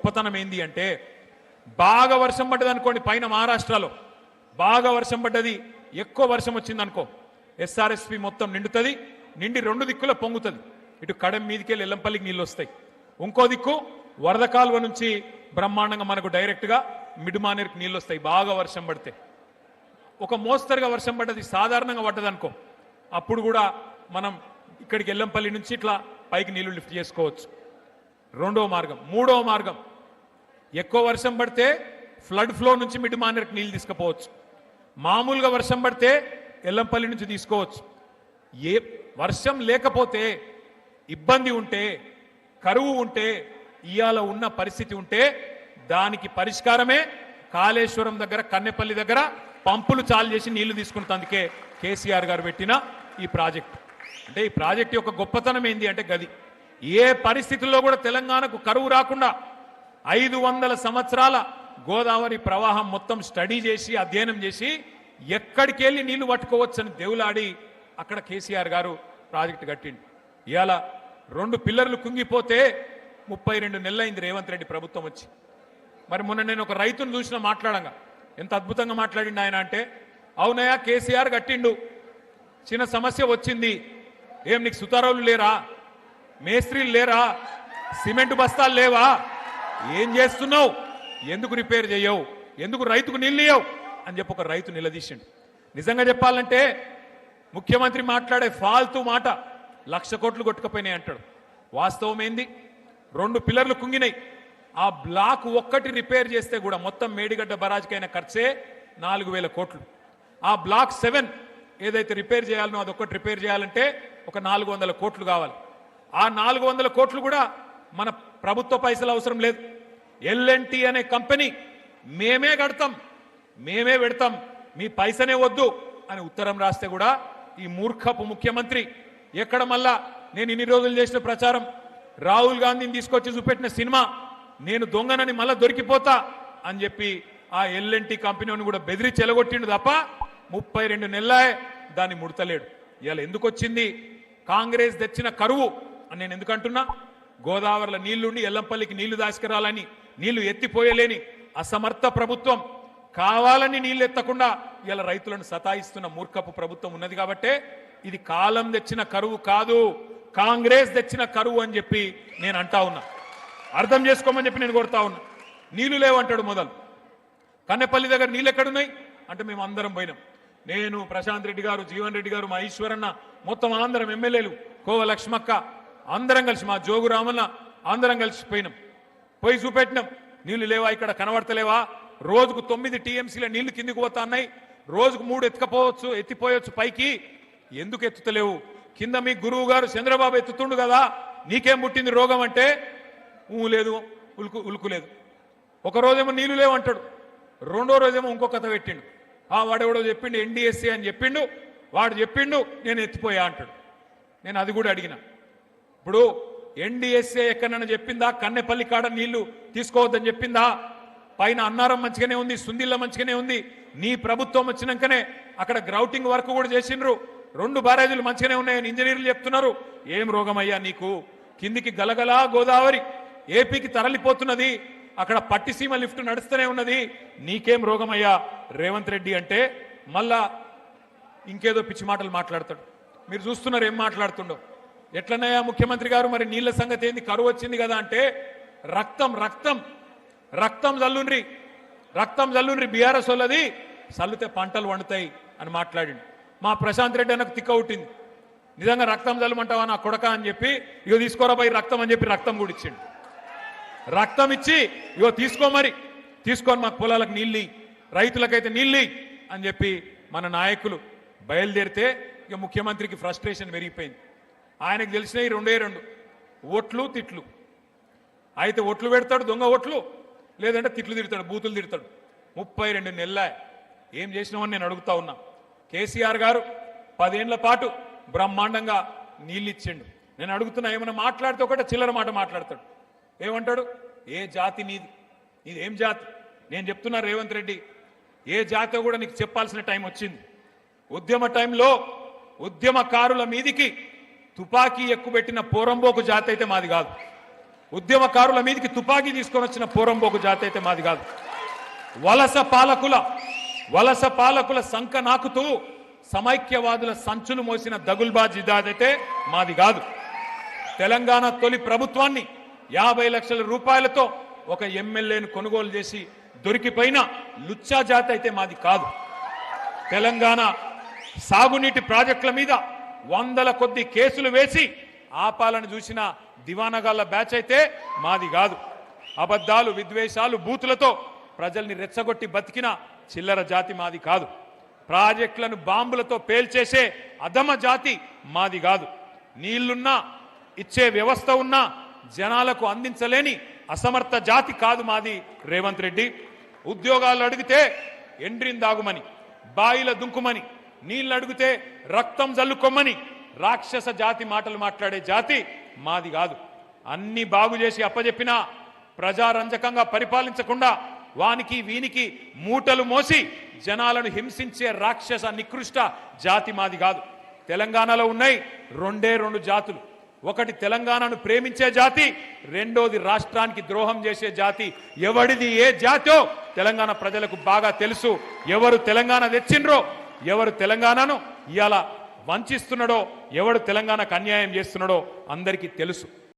గొప్పతనం ఏంది అంటే బాగా వర్షం పడ్డది అనుకోండి, పైన మహారాష్ట్రలో బాగా వర్షం పడ్డది, ఎక్కువ వర్షం వచ్చింది అనుకో, ఎస్ఆర్ఎస్పి మొత్తం నిండుతుంది, నిండి రెండు దిక్కుల పొంగుతుంది. ఇటు కడెం మీదకి వెళ్ళి ఎల్లంపల్లికి నీళ్ళు వస్తాయి. ఇంకో దిక్కు వరద కాలువ నుంచి బ్రహ్మాండంగా మనకు డైరెక్ట్గా మిడ్మానేరుకి నీళ్ళు వస్తాయి. బాగా వర్షం పడితే ఒక మోస్తరుగా వర్షం పడ్డది, సాధారణంగా పడ్డది అనుకో, అప్పుడు కూడా మనం ఇక్కడికి ఎల్లంపల్లి నుంచి ఇట్లా పైకి నీళ్లు లిఫ్ట్ చేసుకోవచ్చు. రెండో మార్గం. మూడో మార్గం, ఎక్కువ వర్షం పడితే ఫ్లడ్ ఫ్లో నుంచి మిడ్మానేరుకి నీళ్ళు తీసుకుపోవచ్చు. మామూలుగా వర్షం పడితే ఎల్లంపల్లి నుంచి తీసుకోవచ్చు. ఏ వర్షం లేకపోతే, ఇబ్బంది ఉంటే, కరువు ఉంటే, ఇయాల ఉన్న పరిస్థితి ఉంటే దానికి పరిష్కారమే కాళేశ్వరం దగ్గర కన్నెపల్లి దగ్గర పంపులు చాలు చేసి నీళ్లు తీసుకుంటందుకే కేసీఆర్ గారు పెట్టిన ఈ ప్రాజెక్టు. అంటే ఈ ప్రాజెక్టు యొక్క గొప్పతనం ఏంది అంటే గది. ఏ పరిస్థితుల్లో కూడా తెలంగాణకు కరువు రాకుండా 500 సంవత్సరాల గోదావరి ప్రవాహం మొత్తం స్టడీ చేసి అధ్యయనం చేసి ఎక్కడికి వెళ్ళి నీళ్లు పట్టుకోవచ్చని దేవులాడి అక్కడ కేసీఆర్ గారు ప్రాజెక్టు కట్టిండు. ఇవాళ 2 పిల్లర్లు కుంగిపోతే 32 నెలలైంది రేవంత్ రెడ్డి ప్రభుత్వం వచ్చి. మరి మొన్న నేను ఒక రైతును చూసిన మాట్లాడంగా ఎంత అద్భుతంగా మాట్లాడిండు ఆయన అంటే, అవునయ్యా కేసీఆర్ కట్టిండు, చిన్న సమస్య వచ్చింది, ఏం నీకు సుతారావులు లేరా, మేస్త్రీలు లేరా, సిమెంట్ బస్తాలు లేవా, ఏం చేస్తున్నావు, ఎందుకు రిపేర్ చేయవు, ఎందుకు రైతుకు నీళ్ళు ఇయ్యవు అని చెప్పి ఒక రైతు నిలదీసిండు. నిజంగా చెప్పాలంటే ముఖ్యమంత్రి మాట్లాడే ఫాల్తూ మాట 1,00,000 కోట్లు కొట్టుకుపోయినాయి అంటాడు. వాస్తవం ఏంది, 2 పిల్లర్లు కుంగినాయి. ఆ బ్లాక్ ఒక్కటి రిపేర్ చేస్తే కూడా మొత్తం మేడిగడ్డ బరాజ్కైన ఖర్చే 4,000 కోట్లు. ఆ బ్లాక్ 7 ఏదైతే రిపేర్ చేయాలనో అదొక్కటి రిపేర్ చేయాలంటే ఒక 400 కోట్లు కావాలి. ఆ 400 కోట్లు కూడా మన ప్రభుత్వ పైసలు అవసరం లేదు. ఎల్ఎన్టీ అనే కంపెనీ మేమే కడతాం, మేమే పెడతాం, మీ పైసనే వద్దు అని ఉత్తరం రాస్తే కూడా ఈ మూర్ఖపు ముఖ్యమంత్రి ఎక్కడ మళ్ళా నేను ఇన్ని రోజులు చేసిన ప్రచారం, రాహుల్ గాంధీని తీసుకొచ్చి చూపెట్టిన సినిమా నేను దొంగనని మళ్ళా దొరికిపోతా అని చెప్పి ఆ ఎల్ఎన్టీ కంపెనీని కూడా బెదిరించి ఎలగొట్టిండు తప్ప 32 నెలలే దాన్ని ముడతలేడు. ఇవాళ ఎందుకు వచ్చింది, కాంగ్రెస్ తెచ్చిన కరువు అని నేను ఎందుకంటున్నా, గోదావరిలో నీళ్లుండి ఎల్లంపల్లికి నీళ్లు దాసుకురాలని నీళ్లు ఎత్తిపోయలేని అసమర్థ ప్రభుత్వం, కావాలని నీళ్లు ఎత్తకుండా ఇలా రైతులను సతాయిస్తున్న మూర్ఖపు ప్రభుత్వం ఉన్నది. కాబట్టే ఇది కాలం తెచ్చిన కరువు కాదు, కాంగ్రెస్ తెచ్చిన కరువు అని చెప్పి నేను అంటా ఉన్నా. అర్థం చేసుకోమని చెప్పి నేను కోరుతా ఉన్నా. నీళ్లు లేవంటాడు మొదలు. కన్నెపల్లి దగ్గర నీళ్ళు ఎక్కడున్నాయి అంటే మేము అందరం పోయినాం. నేను, ప్రశాంత్ రెడ్డి గారు, జీవన్ రెడ్డి గారు, మా ఈశ్వరన్న, మొత్తం అందరం ఎమ్మెల్యేలు, కోవ లక్ష్మక్క అందరం కలిసి, మా జోగు రామన్న అందరం కలిసి పోయినాం. పోయి చూపెట్టినాం, నీళ్లు లేవా, ఇక్కడ కనబడతలేవా, రోజుకు 9 టీఎంసీల నీళ్లు కిందికి పోతా ఉన్నాయి, రోజుకు 3 ఎత్తిపోయొచ్చు పైకి, ఎందుకు ఎత్తుతలేవు, కింద మీ గురువు గారు చంద్రబాబు ఎత్తుతుండు కదా, నీకేం పుట్టింది రోగం అంటే లేదు, ఉలుకు లేదు. ఒక రోజేమో నీళ్లు లేవంటాడు, రెండో రోజేమో ఇంకో కథ పెట్టిండు. వాడెవడో చెప్పిండు ఎన్డీఎస్ఏ అని చెప్పిండు, వాడు చెప్పిండు నేను ఎత్తిపోయా అంటాడు. నేను అది కూడా అడిగిన, ఇప్పుడు ఎన్డీఎస్ఏ ఎక్కడన్నా చెప్పిందా కన్నెపల్లి కాడ నీళ్లు తీసుకోవద్దని చెప్పిందా? పైన అన్నారం మంచిగానే ఉంది, సుందిల్ల మంచిగానే ఉంది, నీ ప్రభుత్వం వచ్చినాకనే అక్కడ గ్రౌటింగ్ వర్క్ కూడా చేసిండ్రు, 2 బ్యారేజీలు మంచిగానే ఉన్నాయని ఇంజనీర్లు చెప్తున్నారు. ఏం రోగమయ్యా నీకు, కిందికి గలగలా గోదావరి ఏపీకి తరలిపోతున్నది, అక్కడ పట్టిసీమ లిఫ్ట్ నడుస్తూనే ఉన్నది, నీకేం రోగమయ్యా రేవంత్ రెడ్డి అంటే మళ్ళా ఇంకేదో పిచ్చి మాటలు మాట్లాడతాడు. మీరు చూస్తున్నారు ఏం మాట్లాడుతుండో. ఎట్లన్నాయా ముఖ్యమంత్రి గారు, మరి నీళ్ల సంగతి ఏంది, కరువు వచ్చింది కదా అంటే రక్తం రక్తం రక్తం జల్లుండ్రి, రక్తం జల్లుండ్రి, బీఆర్ఎస్ వాళ్ళది చల్లితే పంటలు వండుతాయి అని మాట్లాడిండు. మా ప్రశాంత్ రెడ్డి అన్నకు తిక్క ఉట్టింది, నిజంగా రక్తం జల్లమంటావా నా కొడక అని చెప్పి, ఇగో తీసుకోరా పోయి రక్తం అని చెప్పి రక్తం కూడా ఇచ్చిండు. రక్తం ఇచ్చి ఇగో తీసుకో, మరి తీసుకొని మాకు పొలాలకు నీళ్ళు, రైతులకైతే నీళ్ళు అని చెప్పి మన నాయకులు బయలుదేరితే ఇక ముఖ్యమంత్రికి ఫ్రస్ట్రేషన్ పెరిగిపోయింది. ఆయనకు తెలిసినవి 2 ఓట్లు తిట్లు. అయితే ఓట్లు పెడతాడు, దొంగ ఓట్లు, లేదంటే తిట్లు తిడతాడు, బూతులు తిడతాడు. 32 నెలల ఏం చేసినామని నేను అడుగుతా ఉన్నా. కేసీఆర్ గారు 10 ఏళ్ల పాటు బ్రహ్మాండంగా నీళ్ళు ఇచ్చిండు. నేను అడుగుతున్నా, ఏమైనా మాట్లాడితే ఒకటే చిల్లర మాట మాట్లాడతాడు. ఏమంటాడు, ఏ జాతి నీది, ఇది ఏం జాతి? నేను చెప్తున్నా రేవంత్ రెడ్డి, ఏ జాతి కూడా నీకు చెప్పాల్సిన టైం వచ్చింది. ఉద్యమ టైంలో ఉద్యమకారుల మీదికి తుపాకీ ఎక్కుబెట్టిన పోరంబోకు జాతి అయితే మాది కాదు. ఉద్యమకారుల మీదకి తుపాకీ తీసుకొని వచ్చిన పోరంబోకు జాతి అయితే మాది కాదు. వలస పాలకుల సంక నాకుతూ సమైక్యవాదుల సంచులు మోసిన దగుల్బాజీ జాతి అయితే మాది కాదు. తెలంగాణ తొలి ప్రభుత్వాన్ని 50 లక్షల రూపాయలతో ఒక ఎమ్మెల్యేను కొనుగోలు చేసి దొరికిపోయిన లుచ్చా జాతి అయితే మాది కాదు. తెలంగాణ సాగునీటి ప్రాజెక్టుల మీద 100ల కొద్ది కేసులు వేసి ఆపాలను చూసిన దివానగాళ్ల బ్యాచ్ అయితే మాది కాదు. అబద్ధాలు, విద్వేషాలు, బూతులతో ప్రజల్ని రెచ్చగొట్టి బతికిన చిల్లర జాతి మాది కాదు. ప్రాజెక్టులను బాంబులతో పేల్చేసే అధమ జాతి మాది కాదు. నీళ్లున్నా ఇచ్చే వ్యవస్థ ఉన్నా జనాలకు అందించలేని అసమర్థ జాతి కాదు మాది రేవంత్ రెడ్డి. ఉద్యోగాలు అడిగితే ఎండ్రిందాగుమని, బాయిల దుంకుమని, నీళ్లు అడిగితే రక్తం జల్లుకొమ్మని రాక్షస జాతి మాటలు మాట్లాడే జాతి మాది కాదు. అన్ని బాగు చేసి అప్పజెప్పినా ప్రజారంజకంగా పరిపాలించకుండా వానికి వీనికి మూటలు మోసి జనాలను హింసించే రాక్షస నికృష్ట జాతి మాది కాదు. తెలంగాణలో ఉన్నాయి రెండు జాతులు. ఒకటి తెలంగాణను ప్రేమించే జాతి, రెండోది రాష్ట్రానికి ద్రోహం చేసే జాతి. ఎవడిది ఏ జాతో తెలంగాణ ప్రజలకు బాగా తెలుసు. ఎవరు తెలంగాణ తెచ్చిండ్రో, ఎవరు తెలంగాణను ఇవాళ వంచిస్తున్నాడో, ఎవడు తెలంగాణకు అన్యాయం చేస్తున్నాడో అందరికీ తెలుసు.